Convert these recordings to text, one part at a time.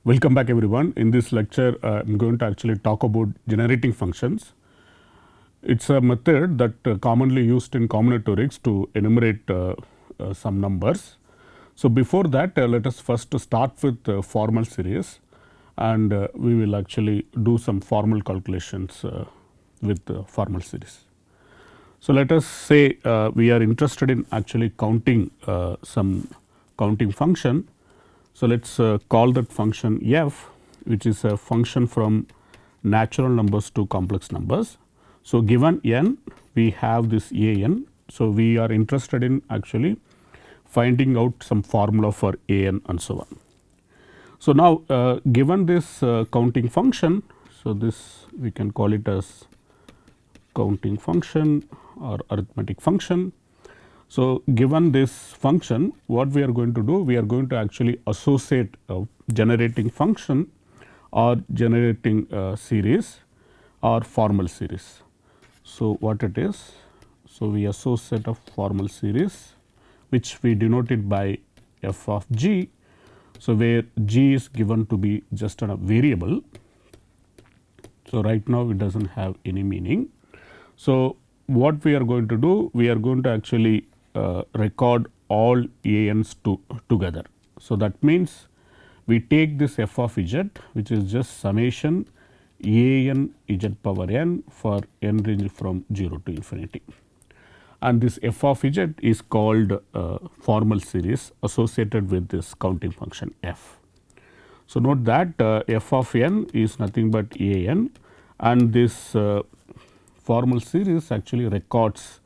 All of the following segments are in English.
Welcome back everyone. In this lecture, I am going to actually talk about generating functions. It's a method that commonly used in combinatorics to enumerate some numbers. So, before that let us first start with formal series, and we will actually do some formal calculations with formal series. So, let us say we are interested in actually counting some counting function. So, let us call that function f, which is a function from natural numbers to complex numbers. So, given n, we have this a n. So, we are interested in actually finding out some formula for a n and so on. So, now given this counting function, so this we can call it as counting function or arithmetic function. So, given this function, what we are going to do? We are going to actually associate a generating function or generating series or formal series. So, what it is? So, we associate a formal series which we denote it by f of g. So, where g is given to be just a variable. So, right now it does not have any meaning. So, what we are going to do? We are going to actually record all a n's together. So, that means we take this f of z, which is just summation a n z power n for n range from 0 to infinity, and this f of z is called formal series associated with this counting function f. So, note that f of n is nothing but a n, and this formal series actually records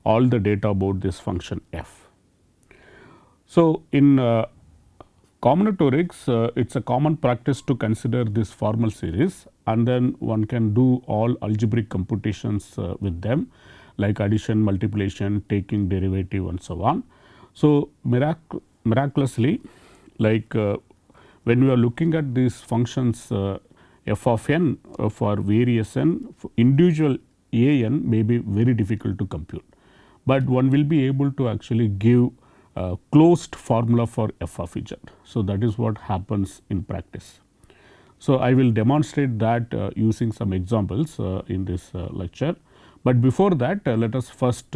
all the data about this function f. So, in combinatorics, it is a common practice to consider this formal series, and then one can do all algebraic computations with them, like addition, multiplication, taking derivative and so on. So, miraculously, like when we are looking at these functions f of n for various n, individual a n may be very difficult to compute, but one will be able to actually give closed formula for f of z. So, that is what happens in practice. So, I will demonstrate that using some examples in this lecture, but before that let us first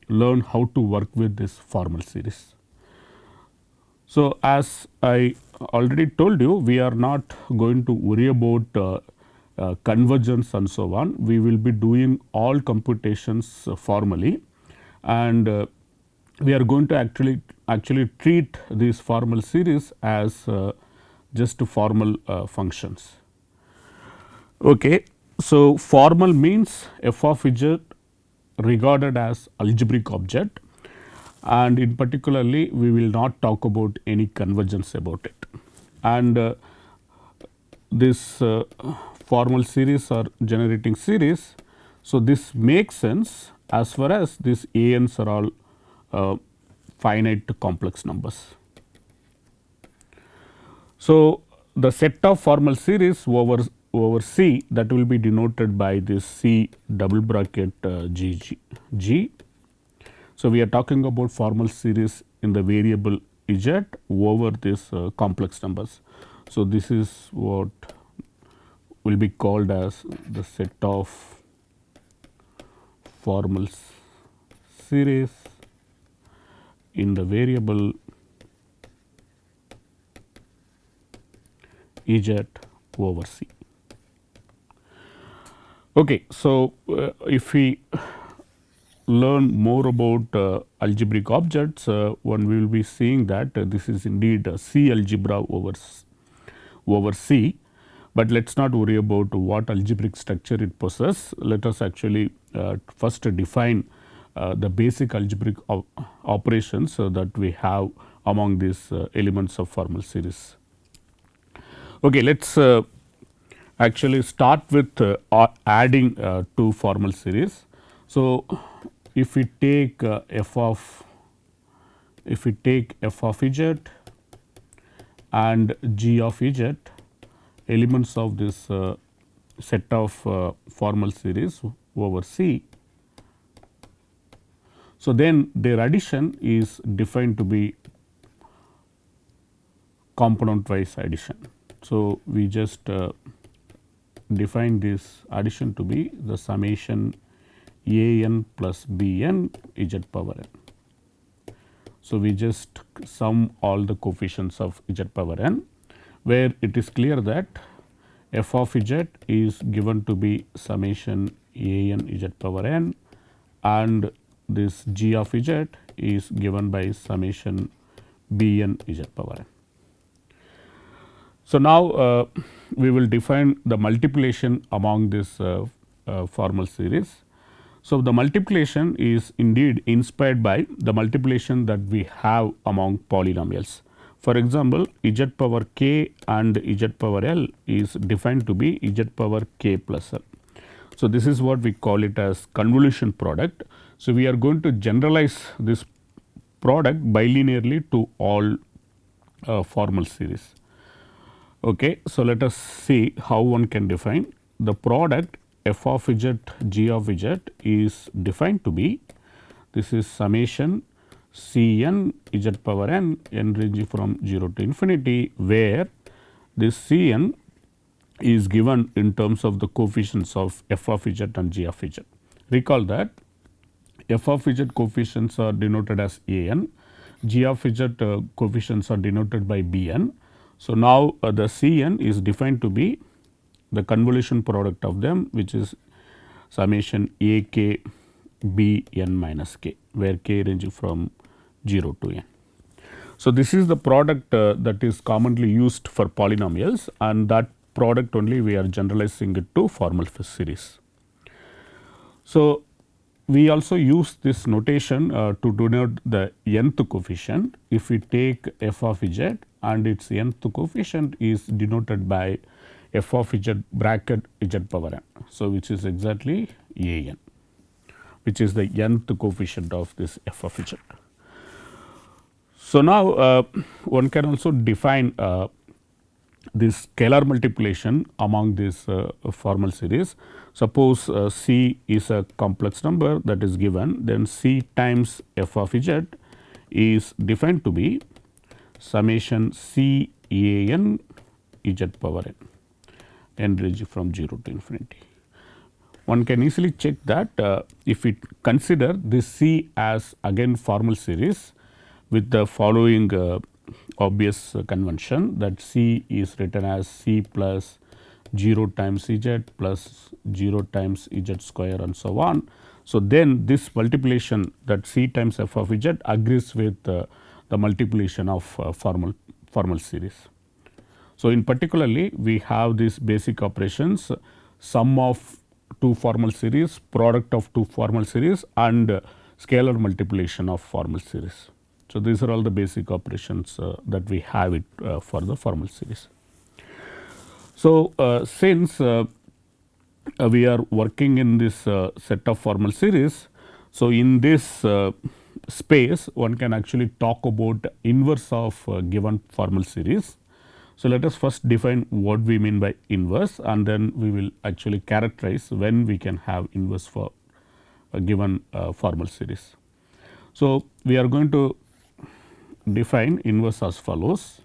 learn how to work with this formal series. So, as I already told you, we are not going to worry about convergence and so on. We will be doing all computations formally, and we are going to actually treat these formal series as just formal functions. Okay. So, formal means f of z regarded as algebraic object, and in particularly we will not talk about any convergence about it, and this formal series or generating series. So, this makes sense as far as these a n's are all finite complex numbers. So, the set of formal series over C, that will be denoted by this C double bracket G. So, we are talking about formal series in the variable z over this complex numbers. So, this is what will be called as the set of formal series in the variable z over C. Okay. So, if we learn more about algebraic objects, one will be seeing that this is indeed C algebra over C, but let us not worry about what algebraic structure it possesses. Let us actually first define the basic algebraic operations that we have among these elements of formal series. Okay, let us actually start with adding two formal series. So, if we take f of z and g of z, elements of this set of formal series over C. So, then their addition is defined to be component wise addition. So, we just define this addition to be the summation a n plus b n z power n. So, we just sum all the coefficients of z power n, where it is clear that f of z is given to be summation a n z power n, and this g of z is given by summation b n z power n. So, now we will define the multiplication among this formal series. So, the multiplication is indeed inspired by the multiplication that we have among polynomials. For example, z power k and z power l is defined to be z power k plus l. So, this is what we call it as convolution product. So, we are going to generalize this product bilinearly to all formal series. Okay. So, let us see how one can define the product f of z g of z is defined to be, this is summation c n z power n ranging from 0 to infinity, where this c n is given in terms of the coefficients of f of z and g of z. Recall that f of z coefficients are denoted as a n, g of z coefficients are denoted by b n. So, now the c n is defined to be the convolution product of them, which is summation a k b n minus k, where k ranging from 0 to n. So, this is the product that is commonly used for polynomials, and that product only we are generalizing it to formal series. So, we also use this notation to denote the nth coefficient. If we take f of z and its nth coefficient is denoted by f of z bracket z power n. So, which is exactly a n, which is the nth coefficient of this f of z. So, now one can also define this scalar multiplication among this formal series. Suppose c is a complex number that is given, then c times f of z is defined to be summation c a n z power n ranging from 0 to infinity. One can easily check that if we consider this c as again formal series with the following obvious convention, that c is written as c plus 0 times z plus 0 times z square and so on. So, then this multiplication, that c times f of z agrees with the multiplication of formal series. So, in particularly we have these basic operations, sum of two formal series, product of two formal series, and scalar multiplication of formal series. So, these are all the basic operations that we have it for the formal series. So, since we are working in this set of formal series, so in this space one can actually talk about inverse of given formal series. So, let us first define what we mean by inverse, and then we will actually characterize when we can have inverse for a given formal series. So, we are going to define inverse as follows.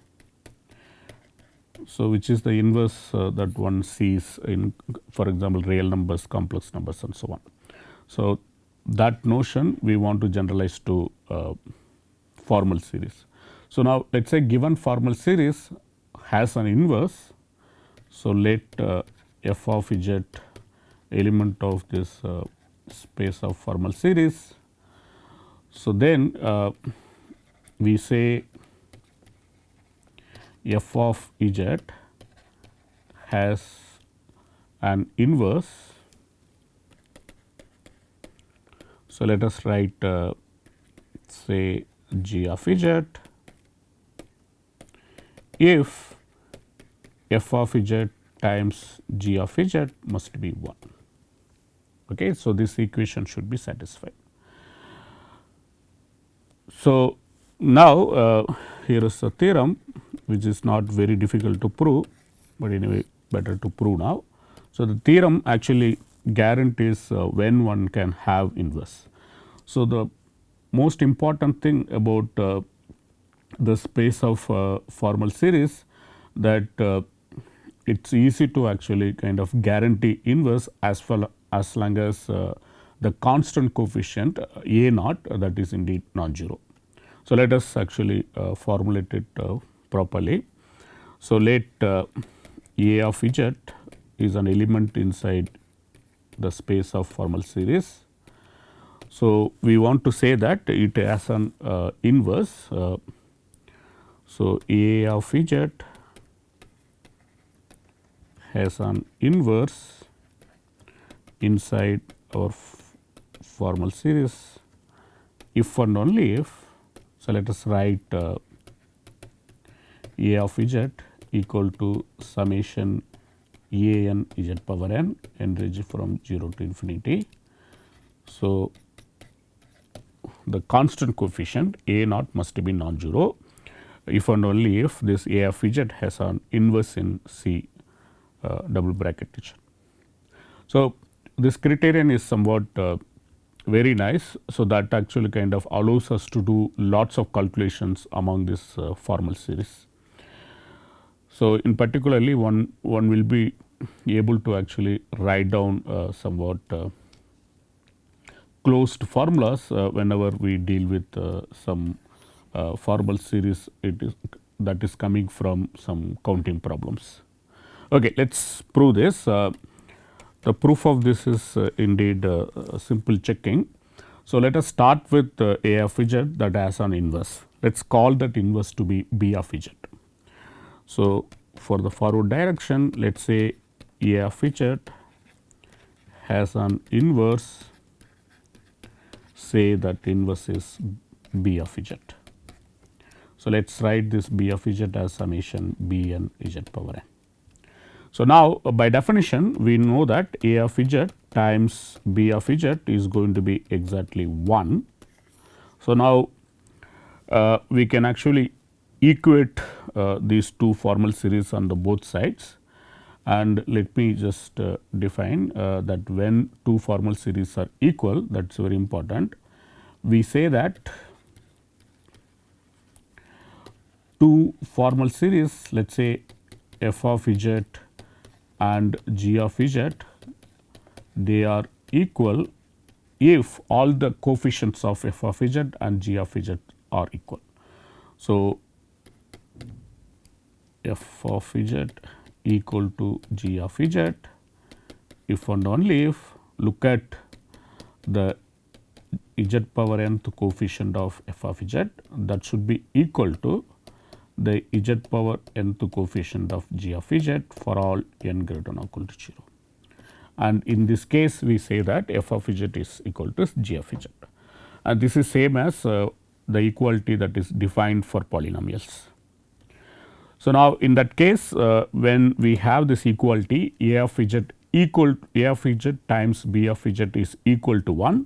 So, which is the inverse that one sees in, for example, real numbers, complex numbers and so on. So, that notion we want to generalize to formal series. So, now let us say given formal series has an inverse. So, let f of z element of this space of formal series. So, then we say f of z has an inverse. So, let us write say g of z if f of z times g of z must be 1. Okay. So, this equation should be satisfied. So, now here is a theorem which is not very difficult to prove, but anyway better to prove now. So, the theorem actually guarantees when one can have inverse. So, the most important thing about the space of formal series, that it's easy to actually kind of guarantee inverse as well as long as the constant coefficient A naught that is indeed non-zero. So, let us actually formulate it properly. So, let A of Z is an element inside the space of formal series. So, we want to say that it has an inverse. So, A of Z has an inverse inside our formal series if and only if. So, let us write A of Z equal to summation A n Z power n range from 0 to infinity. So, the constant coefficient A naught must be non-zero if and only if this A of Z has an inverse in C double bracket H. So, this criterion is somewhat very nice. So, that actually kind of allows us to do lots of calculations among this formal series. So, in particularly one will be able to actually write down somewhat closed formulas whenever we deal with some formal series that is coming from some counting problems. Okay, let us prove this. The proof of this is indeed simple checking. So, let us start with A of Z that has an inverse. Let us call that inverse to be B of Z. So, for the forward direction, let us say A of Z has an inverse, say that inverse is B of Z. So, let us write this B of Z as summation B n Z power n. So, now by definition we know that A of Z times B of Z is going to be exactly 1. So, now we can actually equate these two formal series on the both sides, and let me just define that when two formal series are equal, that is very important. We say that two formal series, let us say f of Z and g of Z, they are equal if all the coefficients of f of Z and g of Z are equal. So, f of Z equal to g of Z if and only if, look at the Z power nth coefficient of f of Z, that should be equal to the Z power nth coefficient of g of Z for all n greater than or equal to 0. And in this case we say that f of Z is equal to g of Z, and this is same as the equality that is defined for polynomials. So, now in that case when we have this equality A of Z equal A of Z times B of Z is equal to 1.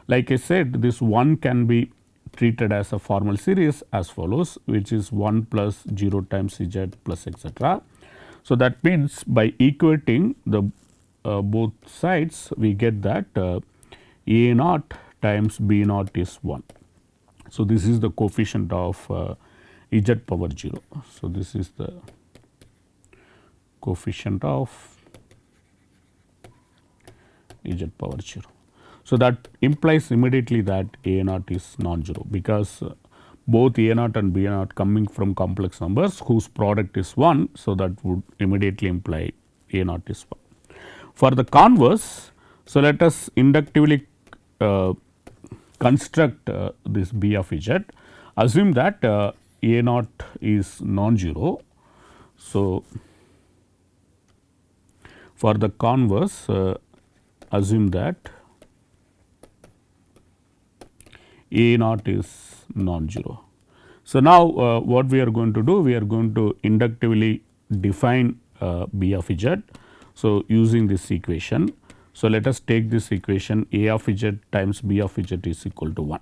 Like I said, this 1 can be treated as a formal series as follows, which is 1 plus 0 times Z plus etc. So, that means by equating the both sides we get that A naught times B naught is 1. So, this is the coefficient of Z power 0. So, this is the coefficient of Z power 0. So, that implies immediately that A naught is non-zero, because both A naught and B naught coming from complex numbers whose product is 1. So, that would immediately imply A naught is 1. For the converse, so let us inductively construct this B of Z. Assume that A naught is non-zero. So, for the converse assume that A naught is non-zero. So, now what we are going to do? We are going to inductively define B of Z. So, using this equation. So, let us take this equation A of Z times B of Z is equal to 1.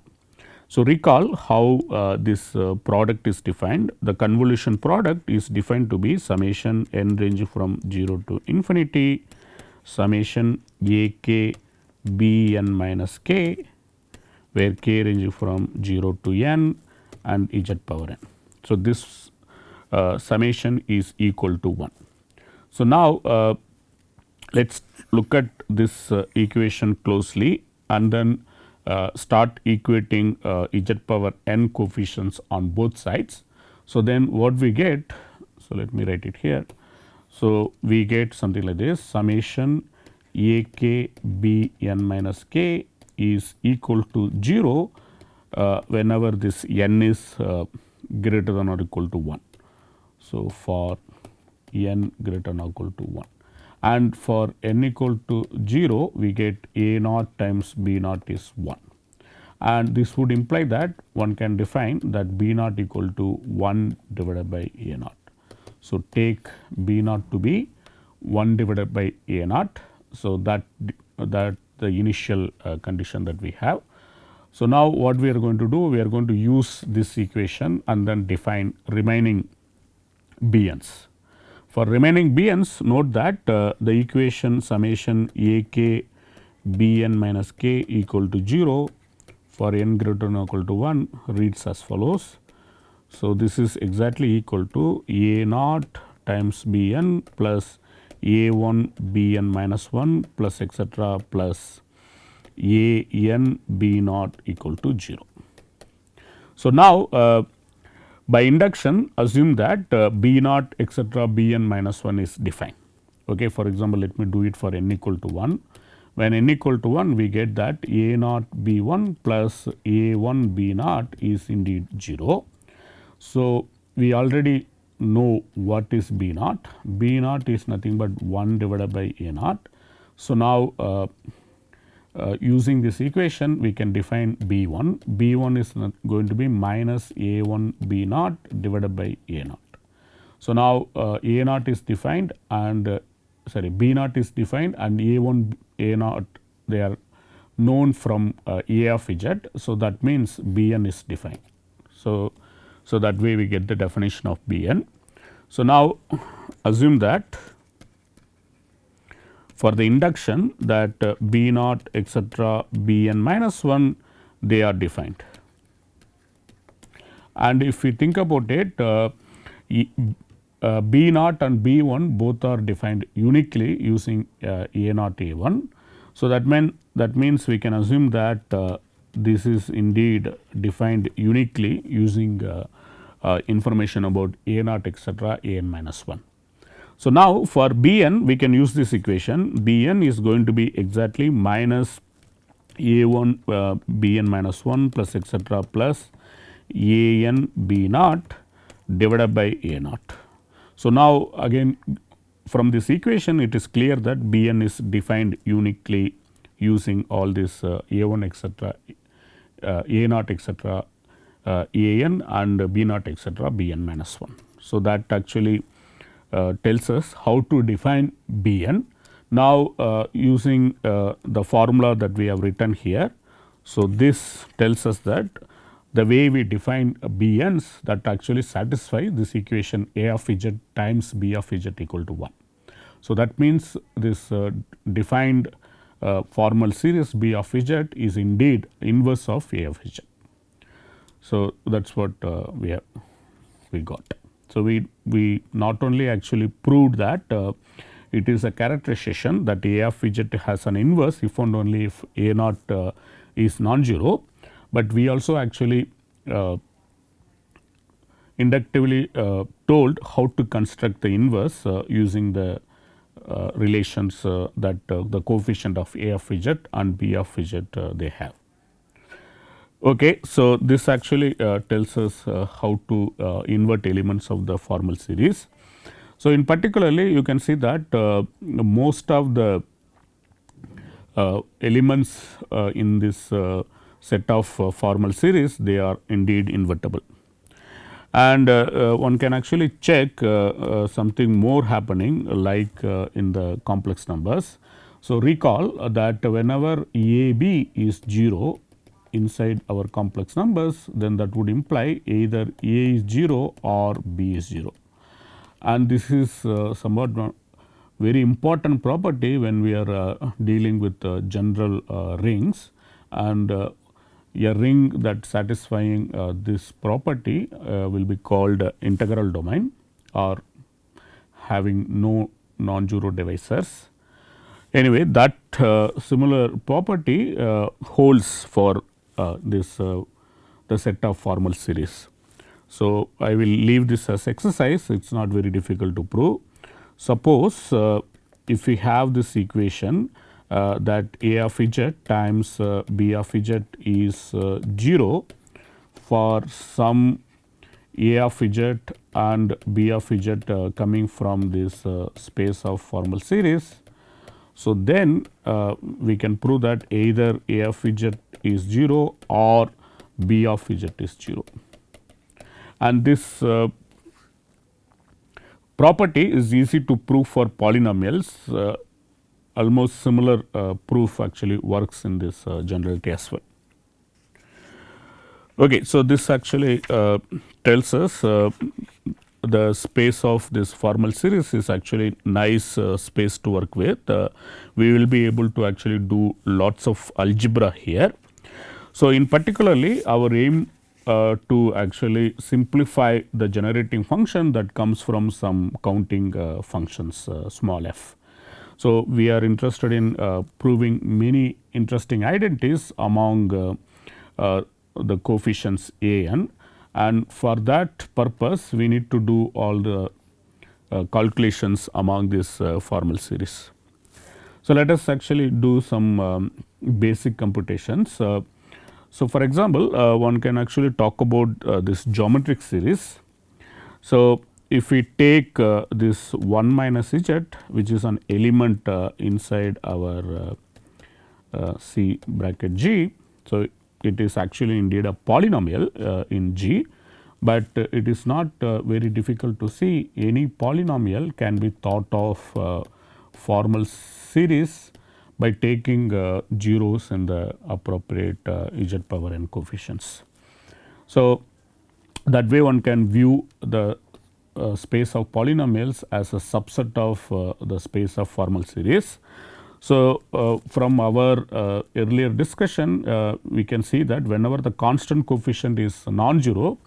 So, recall how this product is defined. The convolution product is defined to be summation n range from 0 to infinity, summation A k b n minus k, where k range from 0 to n and Z power n. So, this summation is equal to 1. So, now let us look at this equation closely and then start equating z power n coefficients on both sides. So, then what we get, so let me write it here. So, we get something like this, summation a k b n minus k is equal to 0 whenever this n is greater than or equal to 1. So, for n greater than or equal to 1, and for n equal to 0 we get a naught times b naught is 1, and this would imply that one can define that b naught equal to 1 divided by a naught. So, take b naught to be 1 divided by a naught. So, that the initial condition that we have. So, now what we are going to do, we are going to use this equation and then define remaining bn's. For remaining bn's, note that the equation summation a k b n minus k equal to 0 for n greater than or equal to 1 reads as follows. So, this is exactly equal to a naught times b n plus a 1 b n minus 1 plus etcetera plus a n b naught equal to 0. So, now by induction assume that b naught etcetera b n minus 1 is defined. Okay. For example, let me do it for n equal to 1. When n equal to 1, we get that a naught b 1 plus a 1 b naught is indeed 0. So, we already know what is b naught. B naught is nothing but 1 divided by a naught. So, now using this equation we can define b 1. b 1 is going to be minus a 1 b naught divided by a naught. So, now a naught is defined and sorry b naught is defined and a 1 a naught they are known from a of z. So, that means b n is defined. So, that way we get the definition of b n. So, now assume that for the induction that b naught etcetera b n minus 1 they are defined. And if we think about it, b naught and b 1 both are defined uniquely using a naught a 1. So, that means we can assume that this is indeed defined uniquely using information about a naught etcetera a n minus 1. So, now for b n we can use this equation. B n is going to be exactly minus a 1 b n minus 1 plus etcetera plus a n b naught divided by a naught. So, now again from this equation it is clear that b n is defined uniquely using all this a 1 etcetera a naught etcetera a n and b naught etcetera b n minus 1. So, that actually tells us how to define b n. Now, using the formula that we have written here. So, this tells us that the way we define b n's that actually satisfy this equation a of z times b of z equal to 1. So, that means this defined formal series b of z is indeed inverse of a of z. So, that is what we got. So, we not only actually proved that it is a characterization that a of z has an inverse if and only if a naught is non-zero, but we also actually inductively told how to construct the inverse using the relations that the coefficient of a of z and b of z they have. Okay, so, this actually tells us how to invert elements of the formal series. So, in particularly you can see that most of the elements in this set of formal series they are indeed invertible. And one can actually check something more happening like in the complex numbers. So, recall that whenever a b is 0 inside our complex numbers, then that would imply either a is 0 or b is 0. And this is somewhat very important property when we are dealing with general rings, and a ring that satisfying this property will be called integral domain or having no non-zero divisors. Anyway, that similar property holds for this the set of formal series. So, I will leave this as exercise, it is not very difficult to prove. Suppose if we have this equation that A of z times B of z is 0 for some A of z and B of z coming from this space of formal series. So, then we can prove that either A of z is 0 or B of z is 0. And this property is easy to prove for polynomials, almost similar proof actually works in this generality as well. Okay, so this actually tells us the space of this formal series is actually nice space to work with. We will be able to actually do lots of algebra here. So, in particularly our aim to actually simplify the generating function that comes from some counting functions small f. So, we are interested in proving many interesting identities among the coefficients a n, and for that purpose we need to do all the calculations among this formal series. So, let us actually do some basic computations. So, for example, one can actually talk about this geometric series. So, if we take this 1 minus z, which is an element inside our C bracket G. So, it is actually indeed a polynomial in G, but it is not very difficult to see any polynomial can be thought of formal series by taking zeros in the appropriate z power n coefficients. So, that way one can view the space of polynomials as a subset of the space of formal series. So, from our earlier discussion we can see that whenever the constant coefficient is non-zero,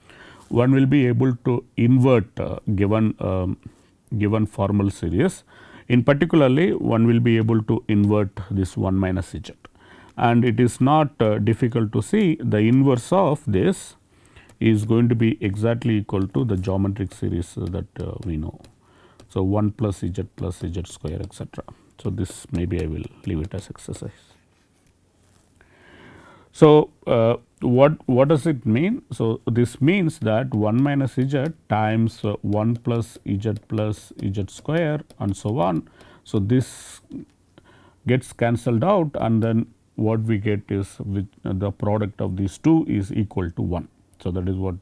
one will be able to invert given formal series. In particularly, one will be able to invert this 1 minus z, and it is not difficult to see the inverse of this is going to be exactly equal to the geometric series that we know. So, 1 plus z square etc. So, this maybe I will leave it as exercise. So, what does it mean? So, this means that 1 minus z times 1 plus z square and so on. So, this gets cancelled out, and then what we get is with the product of these two is equal to 1. So, that is what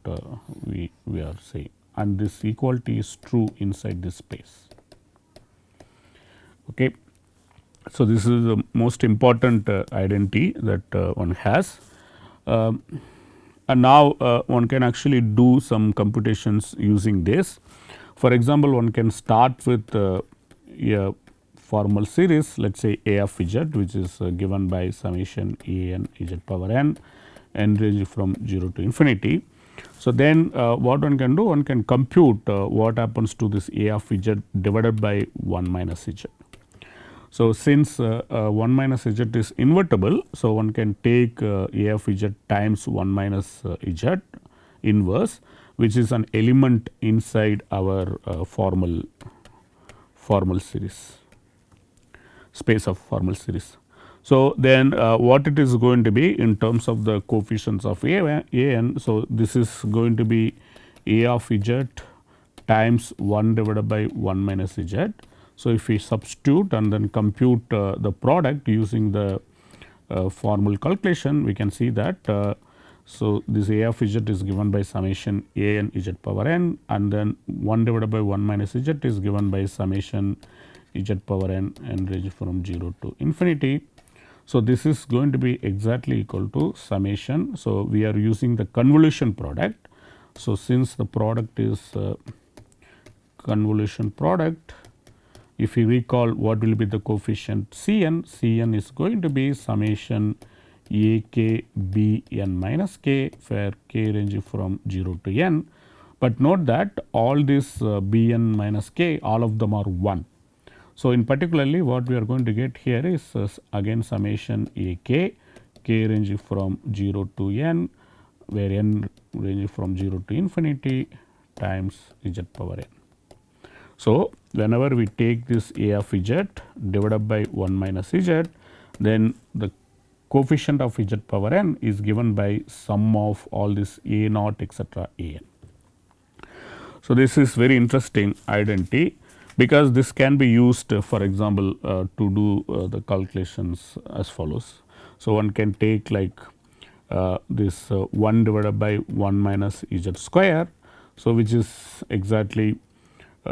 we are saying, and this equality is true inside this space. Okay. So, this is the most important identity that one has, and now one can actually do some computations using this. For example, one can start with a formal series, let us say A of z, which is given by summation a n z power n range from 0 to infinity. So, then what one can do? One can compute what happens to this A of z divided by 1 minus z. So, since 1 minus z is invertible, so one can take A of z times 1 minus z inverse, which is an element inside our formal series, space of formal series. So, then what it is going to be in terms of the coefficients of a n. So, this is going to be A of z times 1 divided by 1 minus z. So, if we substitute and then compute the product using the formal calculation, we can see that so this A of z is given by summation a n z power n, and then 1 divided by 1 minus z is given by summation z power n range from 0 to infinity. So, this is going to be exactly equal to summation. So, we are using the convolution product. So, since the product is convolution product, if you recall what will be the coefficient C n is going to be summation a k b n minus k, where k range from 0 to n. But note that all this b n minus k, all of them are 1. So, in particularly what we are going to get here is again summation a k, k ranging from 0 to n, where n ranging from 0 to infinity times z power n. So, whenever we take this a of z divided by 1 minus z, then the coefficient of z power n is given by sum of all this a naught etcetera a n. So, this is very interesting identity, because this can be used for example, to do the calculations as follows. So, one can take like this 1 divided by 1 minus z square. So, which is exactly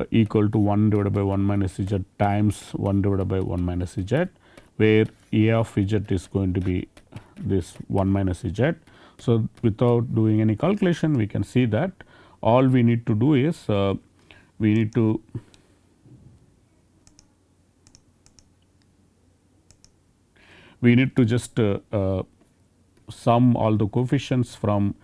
equal to 1 divided by 1 minus z times 1 divided by 1 minus z, where a of z is going to be this 1 minus z. So, without doing any calculation, we can see that all we need to do is we need to just sum all the coefficients from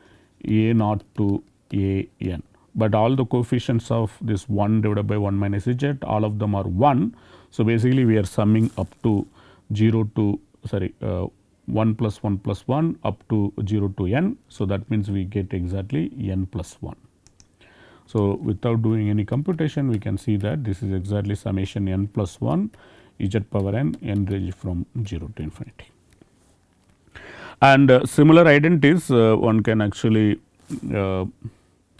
a naught to a n, but all the coefficients of this 1 divided by 1 minus z, all of them are 1. So, basically we are summing up to 0 to 1 plus 1 plus 1 up to 0 to n. So, that means we get exactly n plus 1. So, without doing any computation, we can see that this is exactly summation n plus 1 z power n, n range from 0 to infinity. And similar identities one can actually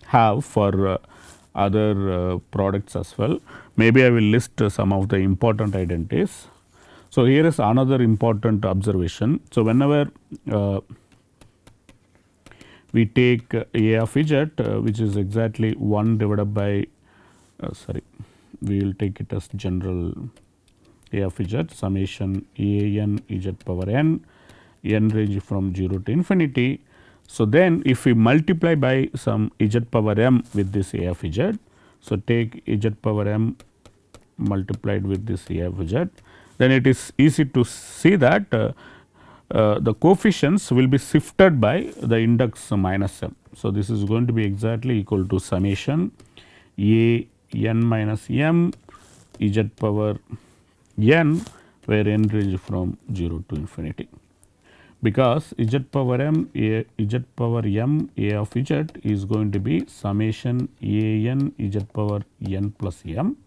have for other products as well. Maybe I will list some of the important identities. So, here is another important observation. So, whenever we take a of z, which is exactly 1 divided by we will take it as general a of z summation a n z power n, n range from 0 to infinity. So, then if we multiply by some z power m with this a of z, so take z power m multiplied with this a of z, then it is easy to see that the coefficients will be shifted by the index minus m. So, this is going to be exactly equal to summation a n minus m z power n, where n range from 0 to infinity, because z power m a of z is going to be summation a n z power n plus m,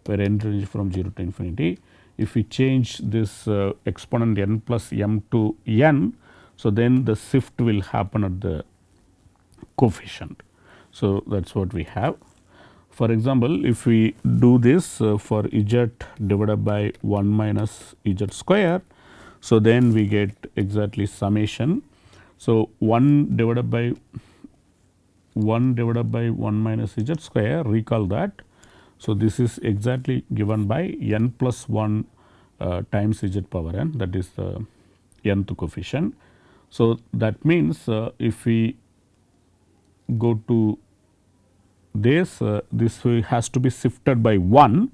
where n range from 0 to infinity. If we change this exponent n plus m to n, so then the shift will happen at the coefficient. So, that is what we have. For example, if we do this for z divided by 1 minus z square, so then we get exactly summation. So, 1 divided by 1 minus z square, recall that. So, this is exactly given by n plus 1 times z power n, that is the nth coefficient. So, that means if we go to this, this has to be shifted by 1,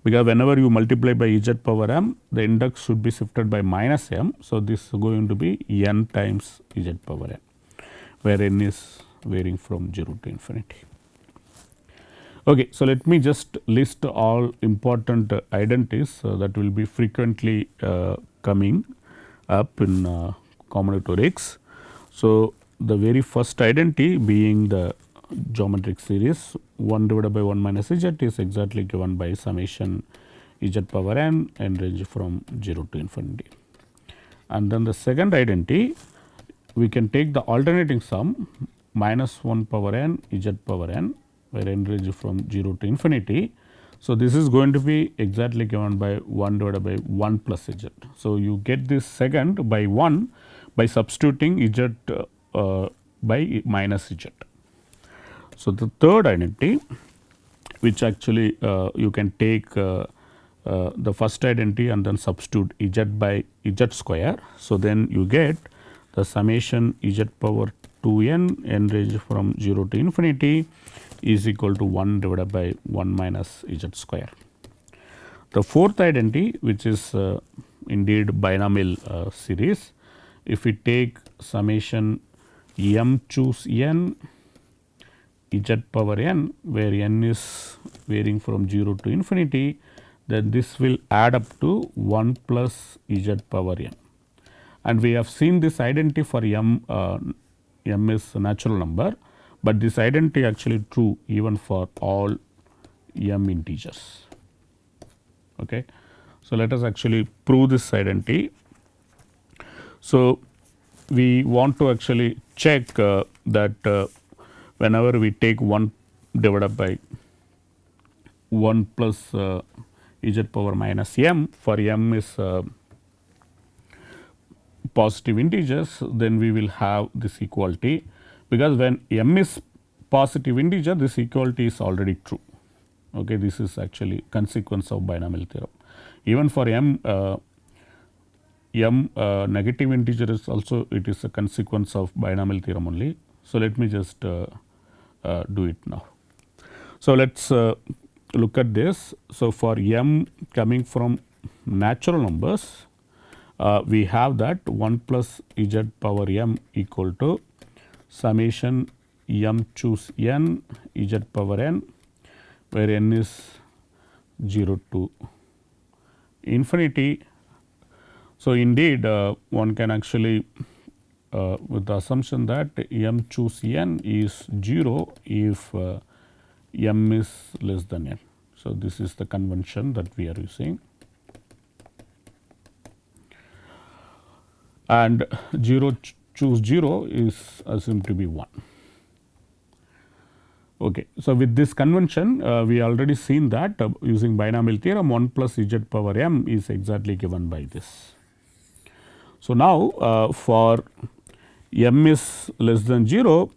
because whenever you multiply by z power m, the index should be shifted by minus m. So, this is going to be n times z power n, where n is varying from 0 to infinity. Okay, so let me just list all important identities that will be frequently coming up in combinatorics. So, the very first identity being the geometric series 1 divided by 1 minus z is exactly given by summation z power n, n range from 0 to infinity. And then the second identity, we can take the alternating sum minus 1 power n z power n, where n range from 0 to infinity. So, this is going to be exactly given by 1 divided by 1 plus z. So, you get this second by 1 by substituting z by minus z. So, the third identity, which actually you can take the first identity and then substitute z by z square. So, then you get the summation z power 2n, n range from 0 to infinity is equal to 1 divided by 1 minus z square. The fourth identity, which is indeed binomial series, if we take summation m choose n z power n, where n is varying from 0 to infinity, then this will add up to 1 plus z power n, and we have seen this identity for m, m is a natural number, but this identity actually true even for all m integers. Okay. So, let us actually prove this identity. So, we want to actually check that whenever we take 1 divided by 1 plus z power minus m, for m is positive integers, then we will have this equality, because when m is positive integer, this equality is already true. Okay, this is actually consequence of binomial theorem. Even for m, negative integer is also, it is a consequence of binomial theorem only. So, let me just do it now. So, let us look at this. So, for m coming from natural numbers, we have that 1 plus z power m equal to summation m choose n z power n, where n is 0 to infinity. So, indeed one can actually with the assumption that m choose n is 0 if m is less than n. So, this is the convention that we are using, and 0 choose 0 is assumed to be 1. Okay. So, with this convention we already seen that using binomial theorem 1 plus z power m is exactly given by this. So, now for m is less than 0,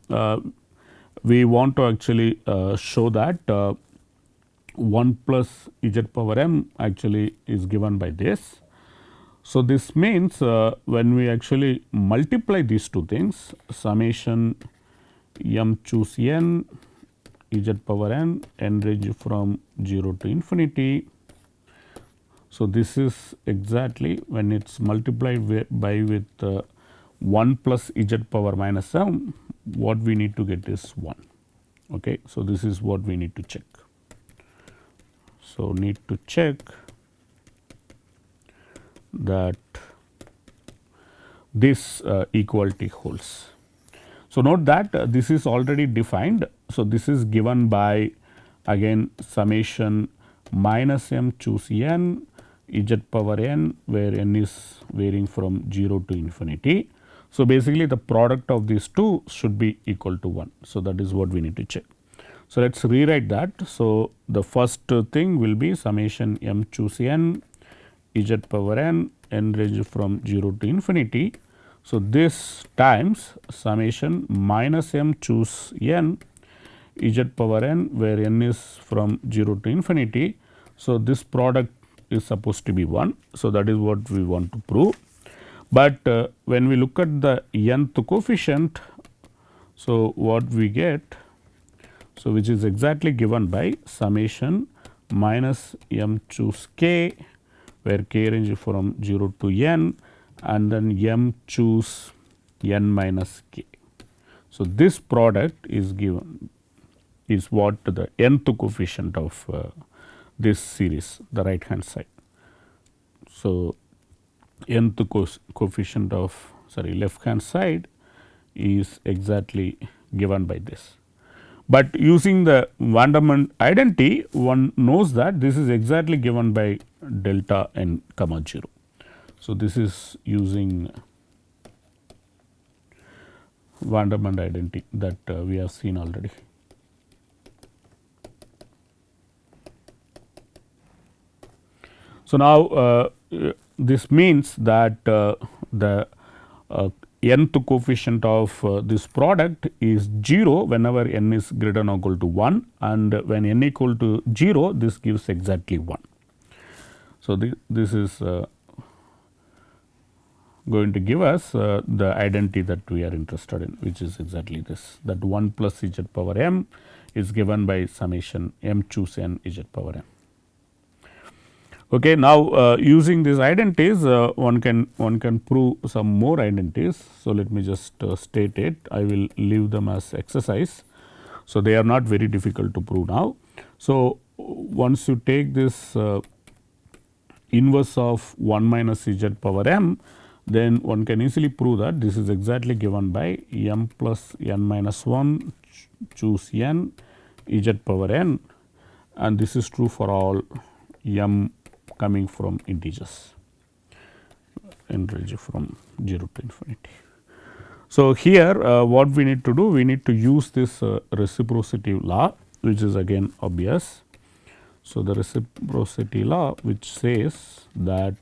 we want to actually show that 1 plus z power m actually is given by this. So, this means when we actually multiply these two things, summation m choose n z power n range from 0 to infinity. So, this is exactly when it is multiplied by with 1 plus z power minus m, what we need to get is 1. Okay. So, this is what we need to check. So, need to check that this equality holds. So, note that this is already defined. So, this is given by again summation minus m choose n z power n, where n is varying from 0 to infinity. So, basically the product of these two should be equal to 1. So, that is what we need to check. So, let us rewrite that. So, the first thing will be summation m choose n z power n range from 0 to infinity. So, this times summation minus m choose n z power n, where n is from 0 to infinity. So, this product is supposed to be 1. So, that is what we want to prove. But when we look at the nth coefficient, so what we get, so which is exactly given by summation minus m choose k, where k range from 0 to n, and then m choose n minus k. So, this product is given is what the nth coefficient of this series, the right hand side. So, nth coefficient of left hand side is exactly given by this. But using the Vandermonde identity, one knows that this is exactly given by delta n comma 0. So, this is using Vandermonde identity that we have seen already. So, now this means that the nth coefficient of this product is 0 whenever n is greater than or equal to 1, and when n equal to 0, this gives exactly 1. So, this is going to give us the identity that we are interested in, which is exactly this, that 1 plus z power m is given by summation m choose n z power m. Okay, now using these identities, one can prove some more identities. So, let me just state it. I will leave them as exercise. So, they are not very difficult to prove now. So, once you take this inverse of 1 minus z power m, then one can easily prove that this is exactly given by m plus n minus 1 choose n z power n, and this is true for all m coming from integers in range from 0 to infinity. So, here what we need to do, we need to use this reciprocity law, which is again obvious. So, the reciprocity law which says that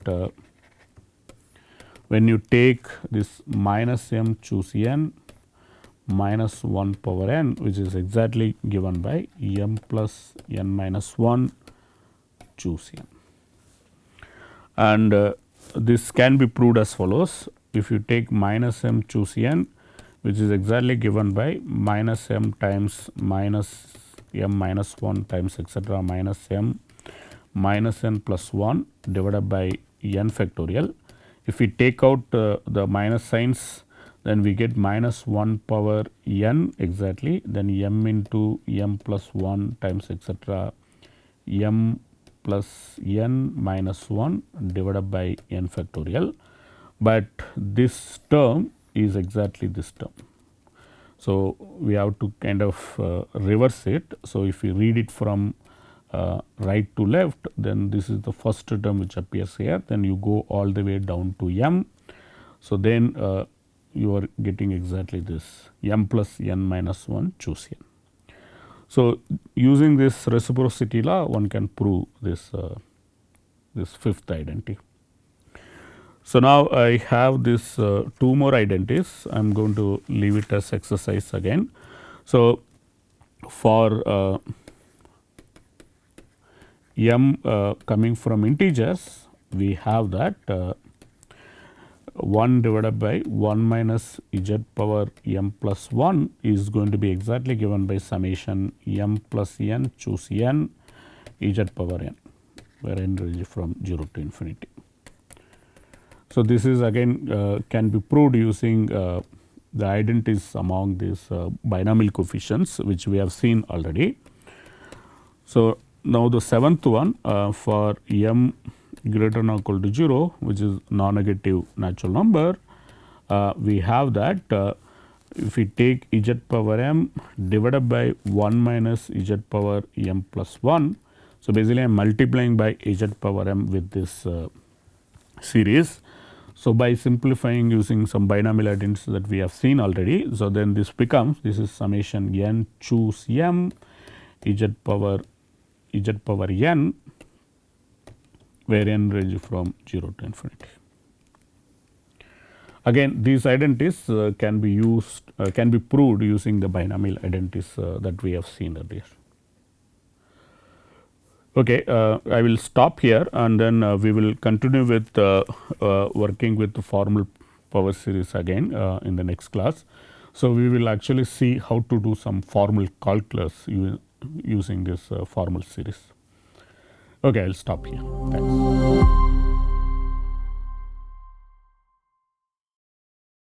when you take this minus m choose n minus 1 power n, which is exactly given by m plus n minus 1 choose n, and this can be proved as follows. If you take minus m choose n, which is exactly given by minus m times minus m minus 1 times etcetera minus m minus n plus 1 divided by n factorial. If we take out the minus signs, then we get minus 1 power n exactly, then m into m plus 1 times etcetera m plus n minus 1 divided by n factorial, but this term is exactly this term. So, we have to kind of reverse it. So, if we read it from right to left, then this is the first term which appears here, then you go all the way down to m. So, then you are getting exactly this m plus n minus 1 choose n. So, using this reciprocity law, one can prove this this fifth identity. So, now I have this two more identities. I am going to leave it as exercise again. So, for m coming from integers, we have that 1 divided by 1 minus z power m plus 1 is going to be exactly given by summation m plus n choose n z power n, where n ranges from 0 to infinity. So, this is again can be proved using the identities among these binomial coefficients, which we have seen already. So, now the seventh one for m greater than or equal to 0, which is non-negative natural number, we have that if we take z power m divided by 1 minus z power m plus 1. So, basically I am multiplying by z power m with this series. So, by simplifying using some binomial identities that we have seen already. So, then this becomes, this is summation n choose m z power n, where n ranges from 0 to infinity. Again, these identities can be used, can be proved using the binomial identities that we have seen earlier. Okay, I will stop here, and then we will continue with working with the formal power series again in the next class. So, we will actually see how to do some formal calculus using this formal series. Okay, I will stop here. Thanks.